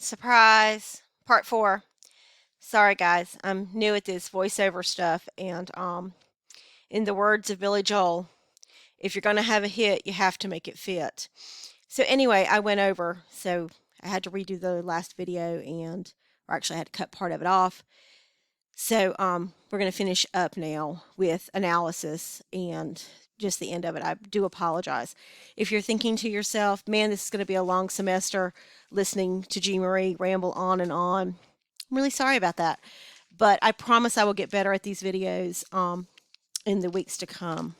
Surprise, part 4. Sorry guys, I'm new at this voiceover stuff and in the words of Billy Joel, if you're going to have a hit, you have to make it fit. So anyway, I went over, so I had to redo the last video or actually I had to cut part of it off. So we're going to finish up now with analysis and just the end of it. I do apologize. If you're thinking to yourself, man, this is going to be a long semester listening to G. Marie ramble on and on, I'm really sorry about that. But I promise I will get better at these videos in the weeks to come.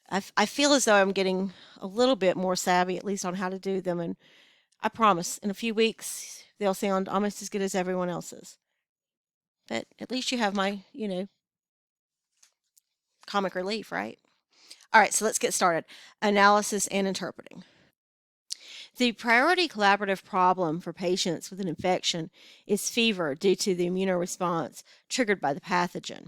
I feel as though I'm getting a little bit more savvy, at least on how to do them. And I promise in a few weeks, they'll sound almost as good as everyone else's. But at least you have my, comic relief, right? All right, so let's get started. Analysis and interpreting. The priority collaborative problem for patients with an infection is fever due to the immunoresponse triggered by the pathogen.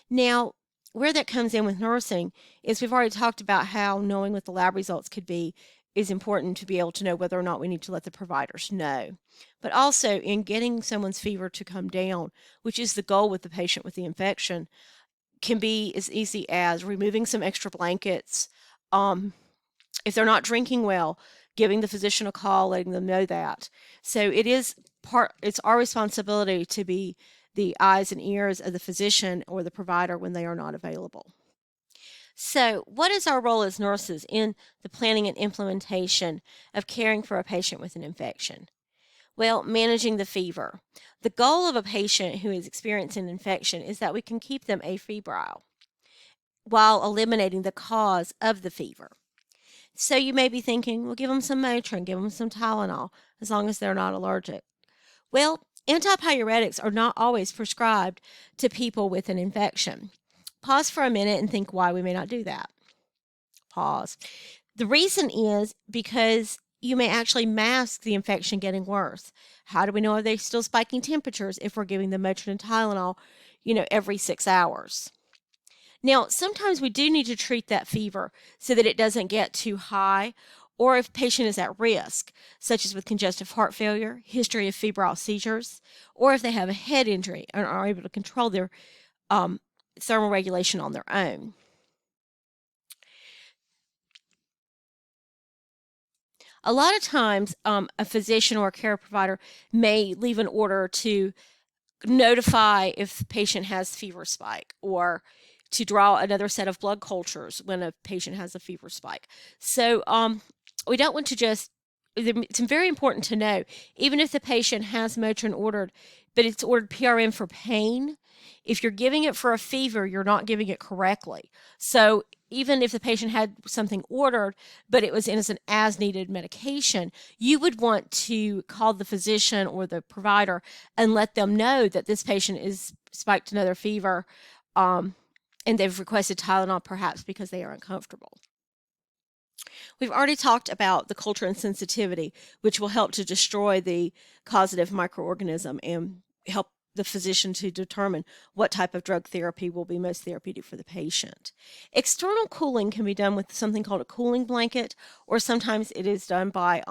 Now, where that comes in with nursing is we've already talked about how knowing what the lab results could be is important to be able to know whether or not we need to let the providers know. But also in getting someone's fever to come down, which is the goal with the patient with the infection, can be as easy as removing some extra blankets. If they're not drinking well, giving the physician a call, letting them know that. So it's our responsibility to be the eyes and ears of the physician or the provider when they are not available. So, what is our role as nurses in the planning and implementation of caring for a patient with an infection? Well, managing the fever. The goal of a patient who is experiencing an infection is that we can keep them afebrile while eliminating the cause of the fever. So you may be thinking, well, give them some Motrin, give them some Tylenol, as long as they're not allergic. Well, antipyretics are not always prescribed to people with an infection. Pause for a minute and think why we may not do that. Pause. The reason is because you may actually mask the infection getting worse. How do we know are they still spiking temperatures if we're giving them Motrin and Tylenol, every 6 hours? Now, sometimes we do need to treat that fever so that it doesn't get too high, or if patient is at risk, such as with congestive heart failure, history of febrile seizures, or if they have a head injury and are able to control their thermal regulation on their own. A lot of times, a physician or a care provider may leave an order to notify if the patient has fever spike or to draw another set of blood cultures when a patient has a fever spike. So we don't want to it's very important to know, even if the patient has Motrin ordered, but it's ordered PRN for pain, if you're giving it for a fever, you're not giving it correctly. So even if the patient had something ordered, but it was in as an as-needed medication, you would want to call the physician or the provider and let them know that this patient is spiked another fever, and they've requested Tylenol perhaps because they are uncomfortable. We've already talked about the culture and sensitivity, which will help to destroy the causative microorganism and help the physician to determine what type of drug therapy will be most therapeutic for the patient. External cooling can be done with something called a cooling blanket, or sometimes it is done by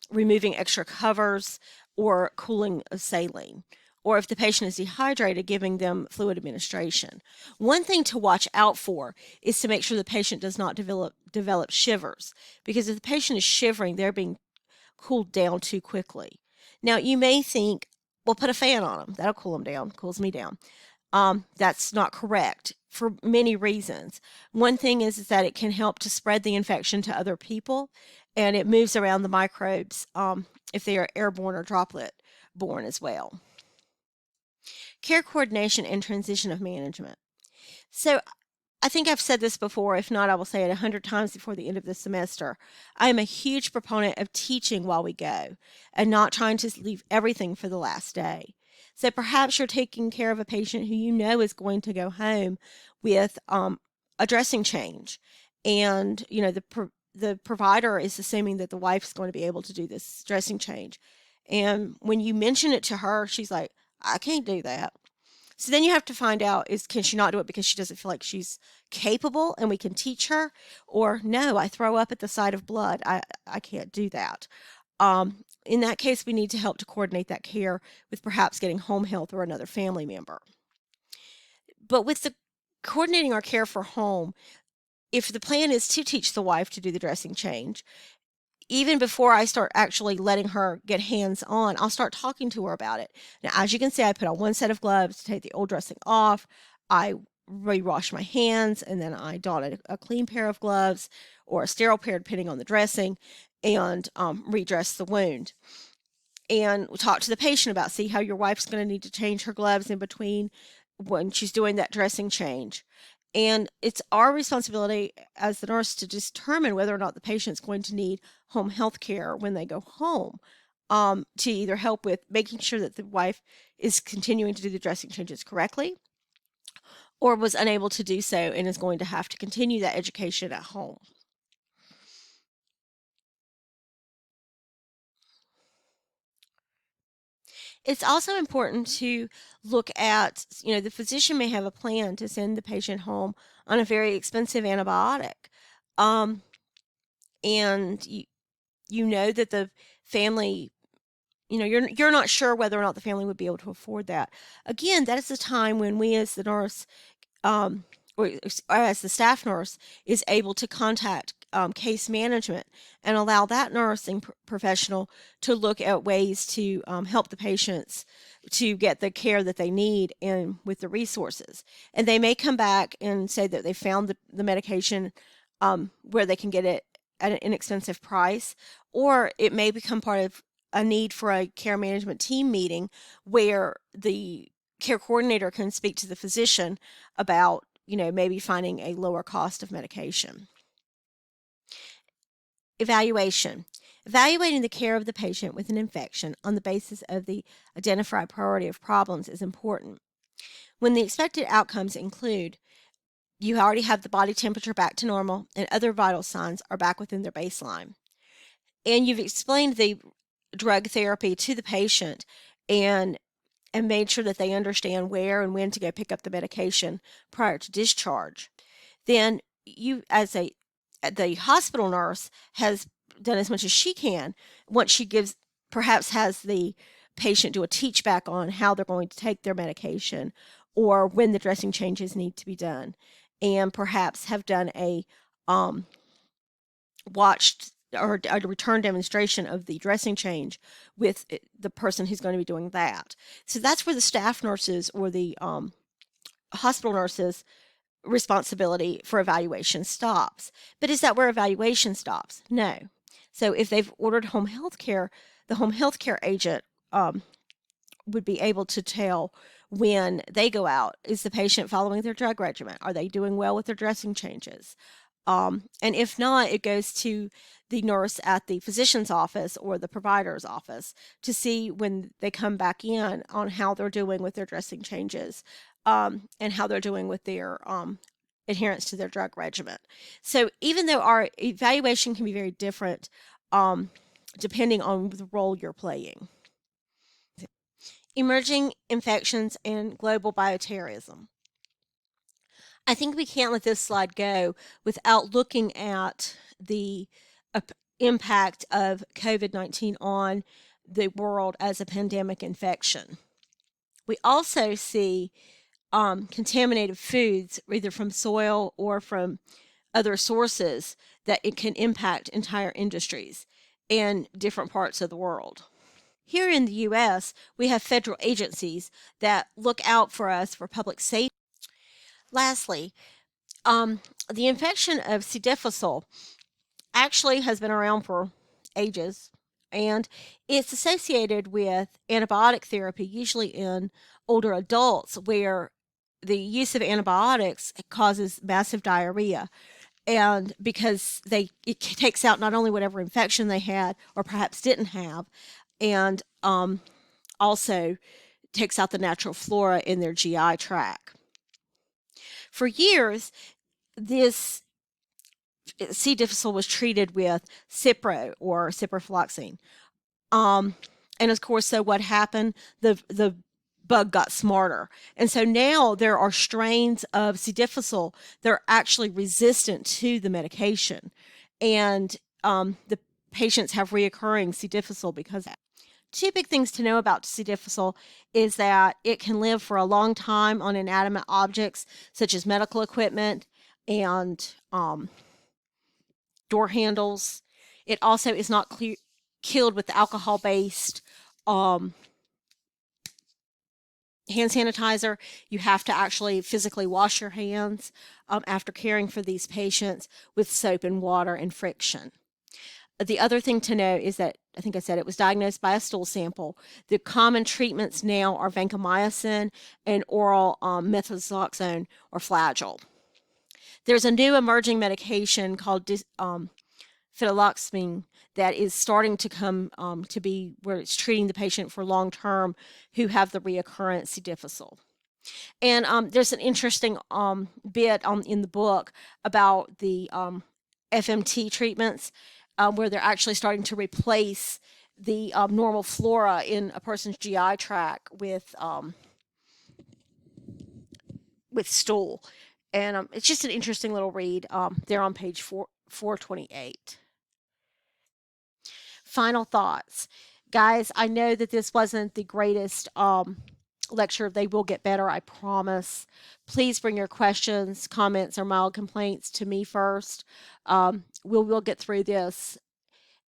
removing extra covers or cooling a saline, or if the patient is dehydrated, giving them fluid administration. One thing to watch out for is to make sure the patient does not develop shivers, because if the patient is shivering, they're being cooled down too quickly. Now, you may think, well, put a fan on them. That'll cool them down, cools me down. That's not correct for many reasons. One thing is that it can help to spread the infection to other people, and it moves around the microbes if they are airborne or droplet borne as well. Care coordination and transition of management. So I think I've said this before. If not, I will say it 100 times before the end of the semester. I am a huge proponent of teaching while we go and not trying to leave everything for the last day. So perhaps you're taking care of a patient who you know is going to go home with a dressing change, and the provider is assuming that the wife's going to be able to do this dressing change. And when you mention it to her, she's like, I can't do that. So then you have to find out, can she not do it because she doesn't feel like she's capable and we can teach her? Or no, I throw up at the sight of blood. I can't do that. in that case, we need to help to coordinate that care with perhaps getting home health or another family member. But with the coordinating our care for home, if the plan is to teach the wife to do the dressing change, even before I start actually letting her get hands on, I'll start talking to her about it. Now, as you can see, I put on one set of gloves to take the old dressing off. I re-wash my hands, and then I don a clean pair of gloves or a sterile pair, depending on the dressing, and redress the wound. And talk to the patient about, see how your wife's going to need to change her gloves in between when she's doing that dressing change. And it's our responsibility as the nurse to determine whether or not the patient's going to need home health care when they go home, to either help with making sure that the wife is continuing to do the dressing changes correctly, or was unable to do so and is going to have to continue that education at home. It's also important to look at, the physician may have a plan to send the patient home on a very expensive antibiotic. And you know that the family, you're not sure whether or not the family would be able to afford that. Again, that is the time when we as the nurse, or as the staff nurse, is able to contact case management and allow that nursing professional to look at ways to help the patients to get the care that they need and with the resources. And they may come back and say that they found the medication where they can get it at an inexpensive price, or it may become part of a need for a care management team meeting where the care coordinator can speak to the physician about, maybe finding a lower cost of medication. Evaluation. Evaluating the care of the patient with an infection on the basis of the identified priority of problems is important. When the expected outcomes include you already have the body temperature back to normal and other vital signs are back within their baseline, and you've explained the drug therapy to the patient and made sure that they understand where and when to go pick up the medication prior to discharge, then you, as the hospital nurse, has done as much as she can. Once she perhaps has the patient do a teach back on how they're going to take their medication or when the dressing changes need to be done, and perhaps have done a watched or a return demonstration of the dressing change with the person who's going to be doing that. So that's where the staff nurses or the hospital nurses' responsibility for evaluation stops. But is that where evaluation stops? No. So if they've ordered home health care, the home health care agent would be able to tell when they go out, is the patient following their drug regimen? Are they doing well with their dressing changes? And if not, it goes to the nurse at the physician's office or the provider's office to see when they come back in on how they're doing with their dressing changes, and how they're doing with their adherence to their drug regimen. So even though our evaluation can be very different, depending on the role you're playing. Emerging infections and global bioterrorism. I think we can't let this slide go without looking at the impact of COVID-19 on the world as a pandemic infection. We also see contaminated foods, either from soil or from other sources, that it can impact entire industries in different parts of the world. Here in the U.S., we have federal agencies that look out for us for public safety. Lastly, the infection of C. difficile actually has been around for ages, and it's associated with antibiotic therapy, usually in older adults, where the use of antibiotics causes massive diarrhea. And because it takes out not only whatever infection they had or perhaps didn't have, and also takes out the natural flora in their GI tract. For years, this C. difficile was treated with Cipro or ciprofloxacin. And of course, so what happened? The bug got smarter. And so now there are strains of C. difficile that are actually resistant to the medication. And the patients have reoccurring C. difficile because of that. Two big things to know about C. difficile is that it can live for a long time on inanimate objects such as medical equipment and door handles. It also is not killed with alcohol-based hand sanitizer. You have to actually physically wash your hands after caring for these patients with soap and water and friction. The other thing to know is that, I think I said it was diagnosed by a stool sample. The common treatments now are vancomycin and oral methotrexate or Flagyl. There's a new emerging medication called phytaloxamine that is starting to come to be where it's treating the patient for long term who have the reoccurrent C. difficile. And there's an interesting bit in the book about the FMT treatments where they're actually starting to replace the normal flora in a person's GI tract with stool. And it's just an interesting little read there on page 428. Final thoughts. Guys, I know that this wasn't the greatest lecture. They will get better, I promise. Please bring your questions, comments, or mild complaints to me first. We'll get through this,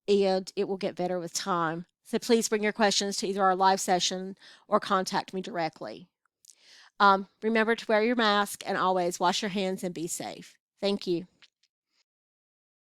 and it will get better with time. So please bring your questions to either our live session or contact me directly. Remember to wear your mask and always wash your hands and be safe. Thank you.